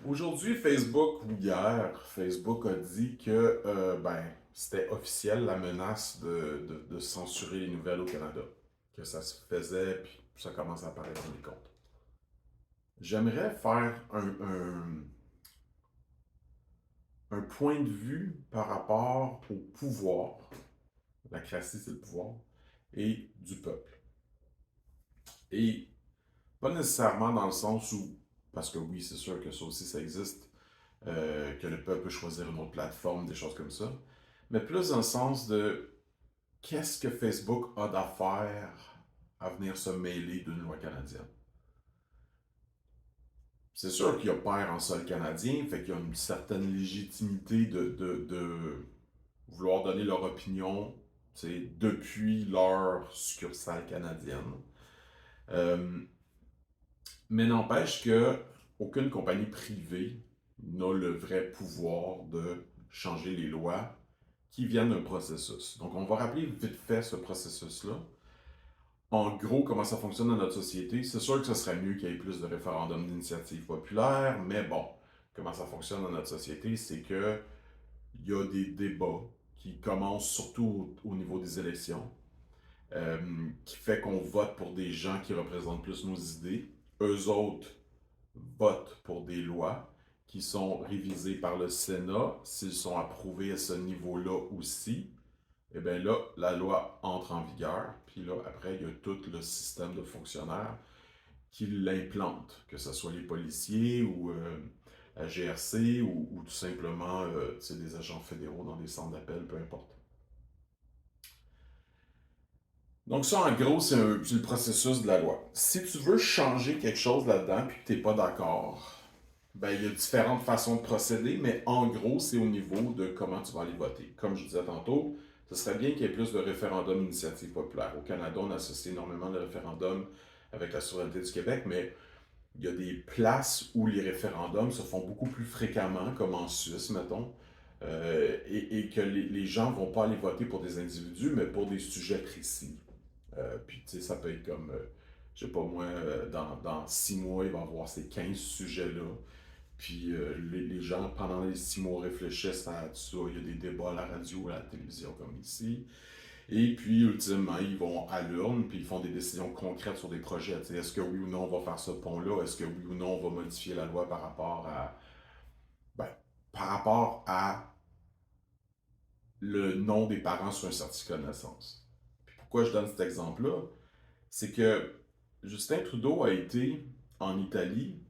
Aujourd'hui, Facebook, ou hier, Facebook a dit que c'était officiel la menace de censurer les nouvelles au Canada. Que ça se faisait, puis ça commence à apparaître dans les comptes. J'aimerais faire un point de vue par rapport au pouvoir, la création c'est le pouvoir, et du peuple. Et pas nécessairement dans le sens où, parce que oui, c'est sûr que ça aussi ça existe, que le peuple peut choisir une autre plateforme, des choses comme ça, mais plus dans le sens de qu'est-ce que Facebook a d'affaires à venir se mêler d'une loi canadienne. C'est sûr qu'il y a père en sol canadien, fait qu'il y a une certaine légitimité de vouloir donner leur opinion depuis leur succursale canadienne. Euh, mais n'empêche que aucune compagnie privée n'a le vrai pouvoir de changer les lois qui viennent d'un processus. Donc, on va rappeler vite fait ce processus-là. En gros, comment ça fonctionne dans notre société, c'est sûr que ce serait mieux qu'il y ait plus de référendums d'initiative populaire, mais bon, comment ça fonctionne dans notre société, c'est que il y a des débats qui commencent surtout au niveau des élections, euh, qui fait qu'on vote pour des gens qui représentent plus nos idées. Eux autres votent pour des lois qui sont révisées par le Sénat. S'ils sont approuvés à ce niveau-là aussi, et bien là, la loi entre en vigueur. Puis là, après, il y a tout le système de fonctionnaires qui l'implantent, que ce soit les policiers ou la GRC ou tout simplement des agents fédéraux dans des centres d'appel, peu importe. Donc ça, en gros, c'est le processus de la loi. Si tu veux changer quelque chose là-dedans puis que tu n'es pas d'accord, ben, il y a différentes façons de procéder, mais en gros, c'est au niveau de comment tu vas aller voter. Comme je disais tantôt, ce serait bien qu'il y ait plus de référendums d'initiative populaire. Au Canada, on associe énormément de référendums avec la souveraineté du Québec, mais il y a des places où les référendums se font beaucoup plus fréquemment, comme en Suisse, mettons, et que les gens ne vont pas aller voter pour des individus, mais pour des sujets précis. Puis, tu sais, ça peut être comme, je sais pas moi, dans 6 mois, il va y avoir ces 15 sujets-là. Puis les gens, pendant les 6 mois, réfléchissent à tout ça. Il y a des débats à la radio, à la télévision, comme ici. Et puis, ultimement, ils vont à l'urne, puis ils font des décisions concrètes sur des projets. Est-ce que oui ou non on va faire ce pont-là? Est-ce que oui ou non on va modifier la loi ben, par rapport à le nom des parents sur un certificat de naissance? Puis pourquoi je donne cet exemple-là? C'est que Justin Trudeau a été en Italie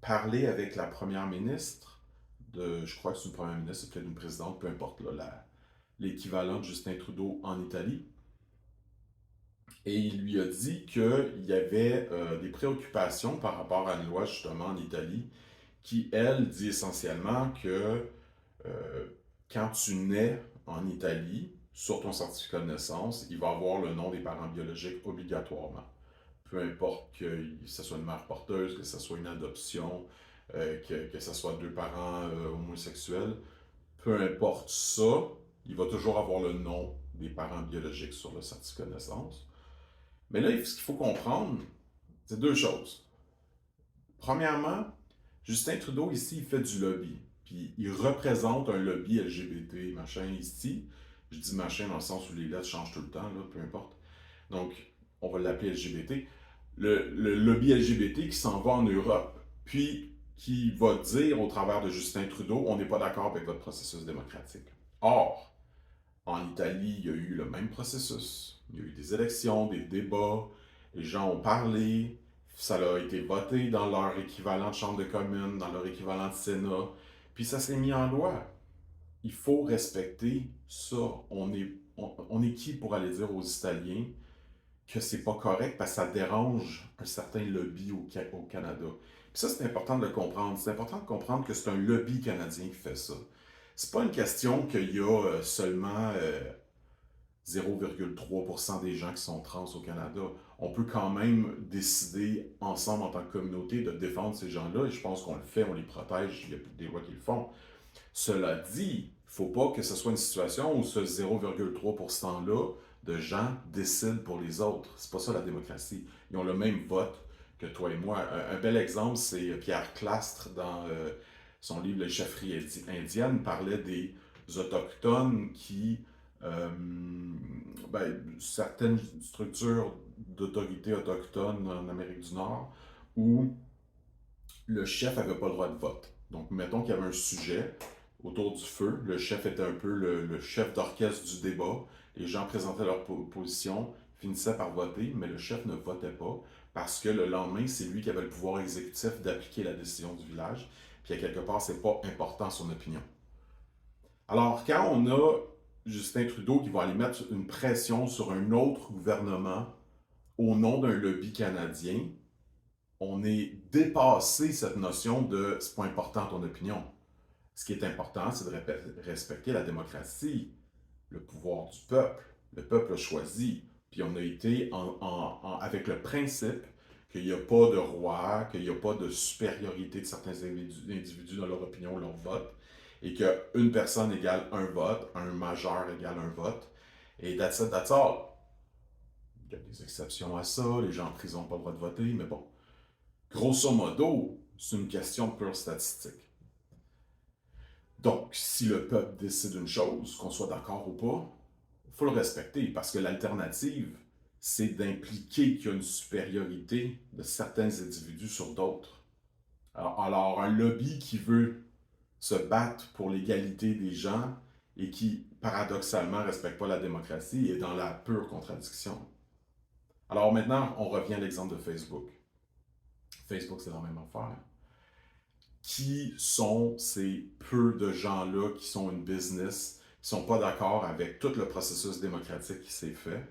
parler avec la première ministre je crois que c'est une première ministre, c'est peut-être une présidente, peu importe, l'équivalent de Justin Trudeau en Italie. Et il lui a dit qu'il y avait des préoccupations par rapport à une loi justement en Italie qui, elle, dit essentiellement que euh, quand tu nais en Italie, sur ton certificat de naissance, il va avoir le nom des parents biologiques obligatoirement. Peu importe que ce soit une mère porteuse, que ce soit une adoption, que ce soit deux parents homosexuels, peu importe ça, il va toujours avoir le nom des parents biologiques sur le certificat de naissance. Mais là, ce qu'il faut comprendre, c'est deux choses. Premièrement, Justin Trudeau, ici, il fait du lobby. Puis il représente un lobby LGBT, machin, ici. Je dis machin dans le sens où les lettres changent tout le temps, là, peu importe. Donc, on va l'appeler LGBT. Le lobby LGBT qui s'en va en Europe. Puis qui va dire au travers de Justin Trudeau, on n'est pas d'accord avec votre processus démocratique. Or, en Italie, il y a eu le même processus. Il y a eu des élections, des débats, les gens ont parlé, ça a été voté dans leur équivalent de Chambre de communes, dans leur équivalent de Sénat, puis ça s'est mis en loi. Il faut respecter ça. On est qui pour aller dire aux Italiens que c'est pas correct parce que ça dérange un certain lobby au Canada. Puis ça, c'est important de le comprendre. C'est important de comprendre que c'est un lobby canadien qui fait ça. C'est pas une question qu'il y a seulement 0,3% des gens qui sont trans au Canada. On peut quand même décider ensemble en tant que communauté de défendre ces gens-là et je pense qu'on le fait, on les protège, il y a des lois qui le font. Cela dit, il ne faut pas que ce soit une situation où ce 0,3%-là de gens décident pour les autres. C'est pas ça la démocratie. Ils ont le même vote, que toi et moi. Un bel exemple, c'est Pierre Clastre dans son livre Les chefferies indiennes, parlait des Autochtones qui, certaines structures d'autorité autochtone en Amérique du Nord, où le chef n'avait pas le droit de vote. Donc, mettons qu'il y avait un sujet autour du feu, le chef était un peu le chef d'orchestre du débat, les gens présentaient leur position, finissaient par voter, mais le chef ne votait pas parce que le lendemain, c'est lui qui avait le pouvoir exécutif d'appliquer la décision du village, puis à quelque part, c'est pas important son opinion. Alors, quand on a Justin Trudeau qui va aller mettre une pression sur un autre gouvernement au nom d'un lobby canadien, on est dépassé cette notion de c'est pas important ton opinion. Ce qui est important, c'est de respecter la démocratie, le pouvoir du peuple. Le peuple a choisi. Puis on a été avec le principe qu'il n'y a pas de roi, qu'il n'y a pas de supériorité de certains individus dans leur opinion, leur vote, et qu'une personne égale un vote, un majeur égale un vote, et that's it, that's all. Il y a des exceptions à ça, les gens en prison n'ont pas le droit de voter, mais bon. Grosso modo, c'est une question de pure statistique. Donc, si le peuple décide une chose, qu'on soit d'accord ou pas, il faut le respecter, parce que l'alternative, c'est d'impliquer qu'il y a une supériorité de certains individus sur d'autres. Alors, un lobby qui veut se battre pour l'égalité des gens et qui, paradoxalement, ne respecte pas la démocratie est dans la pure contradiction. Alors maintenant, on revient à l'exemple de Facebook. Facebook, c'est la même affaire. Qui sont ces peu de gens-là qui sont une business, qui ne sont pas d'accord avec tout le processus démocratique qui s'est fait?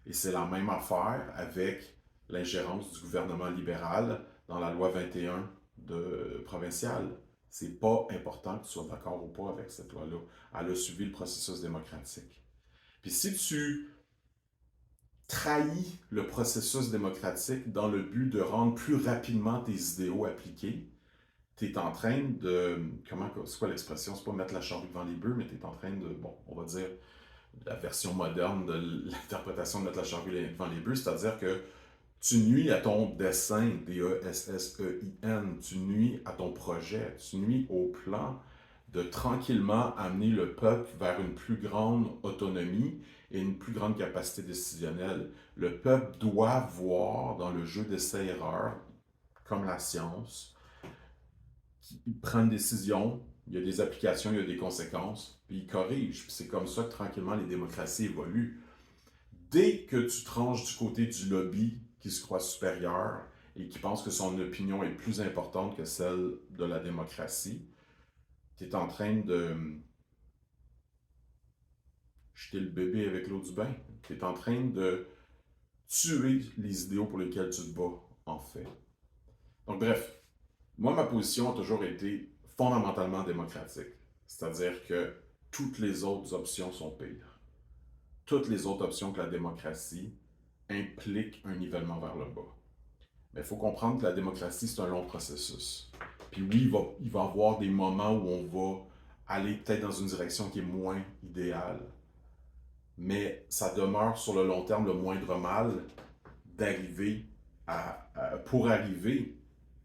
Et c'est la même affaire avec l'ingérence du gouvernement libéral dans la loi 21 provinciale. C'est pas important que tu sois d'accord ou pas avec cette loi-là. Elle a suivi le processus démocratique. Puis si tu trahis le processus démocratique dans le but de rendre plus rapidement tes idéaux appliqués, tu es en train de. C'est quoi l'expression? C'est pas mettre la charrue devant les bœufs, mais tu es en train de. Bon, on va dire la version moderne de l'interprétation de mettre la charrue devant les bœufs, c'est-à-dire que tu nuis à ton dessein, D-E-S-S-E-I-N, tu nuis à ton projet, tu nuis au plan de tranquillement amener le peuple vers une plus grande autonomie et une plus grande capacité décisionnelle. Le peuple doit voir dans le jeu d'essai-erreur, comme la science, il prend une décision, il y a des applications, il y a des conséquences, puis il corrige. Puis c'est comme ça que tranquillement les démocraties évoluent. Dès que tu tranches du côté du lobby qui se croit supérieur et qui pense que son opinion est plus importante que celle de la démocratie, tu es en train de jeter le bébé avec l'eau du bain. Tu es en train de tuer les idéaux pour lesquels tu te bats, en fait. Donc bref, moi, ma position a toujours été fondamentalement démocratique. C'est-à-dire que toutes les autres options sont pires. Toutes les autres options que la démocratie impliquent un nivellement vers le bas. Mais il faut comprendre que la démocratie, c'est un long processus. Puis oui, il va y avoir des moments où on va aller peut-être dans une direction qui est moins idéale. Mais ça demeure sur le long terme le moindre mal pour arriver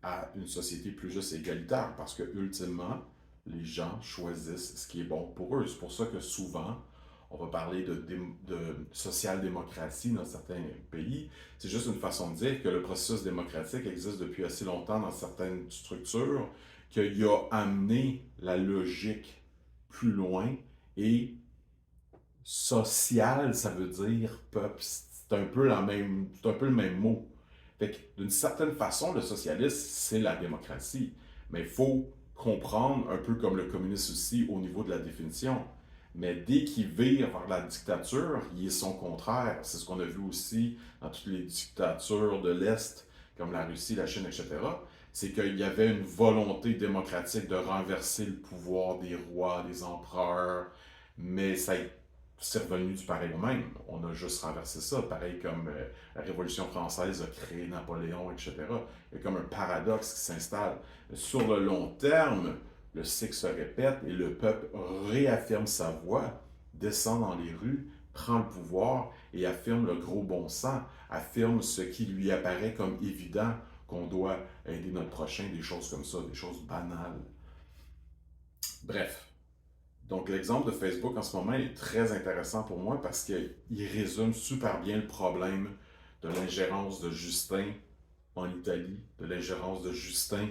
à une société plus juste et égalitaire, parce que ultimement, les gens choisissent ce qui est bon pour eux. C'est pour ça que souvent, on va parler de social-démocratie dans certains pays. C'est juste une façon de dire que le processus démocratique existe depuis assez longtemps dans certaines structures, qu'il a amené la logique plus loin, et social, ça veut dire peuple. C'est un peu le même mot. Fait que d'une certaine façon, le socialisme, c'est la démocratie. Mais il faut comprendre, un peu comme le communisme aussi, au niveau de la définition. Mais dès qu'il vire vers la dictature, il est son contraire. C'est ce qu'on a vu aussi dans toutes les dictatures de l'Est, comme la Russie, la Chine, etc. C'est qu'il y avait une volonté démocratique de renverser le pouvoir des rois, des empereurs, mais c'est revenu du pareil au même. On a juste renversé ça, pareil comme la Révolution française a créé Napoléon, etc. Il y a comme un paradoxe qui s'installe. Sur le long terme, le cycle se répète et le peuple réaffirme sa voix, descend dans les rues, prend le pouvoir et affirme le gros bon sens, affirme ce qui lui apparaît comme évident, qu'on doit aider notre prochain, des choses comme ça, des choses banales. Bref, donc l'exemple de Facebook en ce moment est très intéressant pour moi parce qu'il résume super bien le problème de l'ingérence de Justin en Italie, de l'ingérence de Justin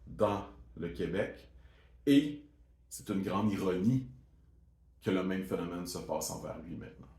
dans le Québec. Et c'est une grande ironie que le même phénomène se passe envers lui maintenant.